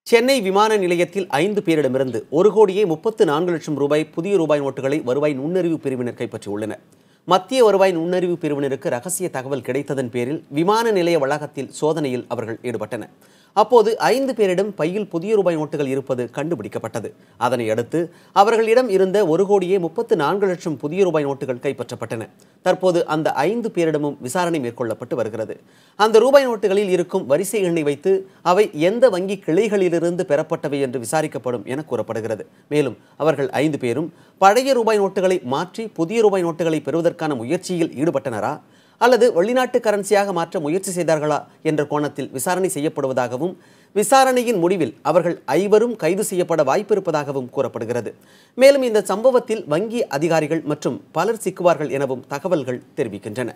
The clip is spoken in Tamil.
சென்னை விமான நிலையத்தில் 5 பேரிடமிருந்து 1,34,00,000 ரூபாய் புதிய ரூபாய் நோட்டுகளை வருவாய் நுண்ணறிவு பிரிவினர் கைப்பற்றியுள்ளனர். மத்திய வருவாய் நுண்ணறிவு பிரிவினருக்கு ரகசிய தகவல் கிடைத்ததன் பேரில் விமான நிலைய வளாகத்தில் சோதனையில் அவர்கள் ஈடுபட்டனர். அப்போது 5 பேரிடம் பையில் புதிய ரூபாய் நோட்டுகள் இருப்பது கண்டுபிடிக்கப்பட்டது. அதனை அடுத்து அவர்களிடம் இருந்த 1,34,00,000 புதிய ரூபாய் நோட்டுகள் கைப்பற்றப்பட்டன. தற்போது அந்த 5 பேரிடமும் விசாரணை மேற்கொள்ளப்பட்டு வருகிறது. அந்த ரூபாய் நோட்டுகளில் இருக்கும் வரிசை எண்ணை வைத்து அவை எந்த வங்கி கிளைகளிலிருந்து பெறப்பட்டவை என்று விசாரிக்கப்படும் என கூறப்படுகிறது. மேலும் அவர்கள் 5 பேரும் பழைய ரூபாய் நோட்டுகளை மாற்றி புதிய ரூபாய் நோட்டுகளை பெறுவதற்கான முயற்சியில் ஈடுபட்டனரா அல்லது வெளிநாட்டு கரன்சியாக மாற்ற முயற்சி செய்தார்களா என்ற கோணத்தில் விசாரணை செய்யப்படுவதாகவும், விசாரணையின் முடிவில் அவர்கள் 5வரும் கைது செய்யப்பட வாய்ப்பிருப்பதாகவும் கூறப்படுகிறது. மேலும் இந்த சம்பவத்தில் வங்கி அதிகாரிகள் மற்றும் பலர் சிக்குவார்கள் எனவும் தகவல்கள் தெரிவிக்கின்றன.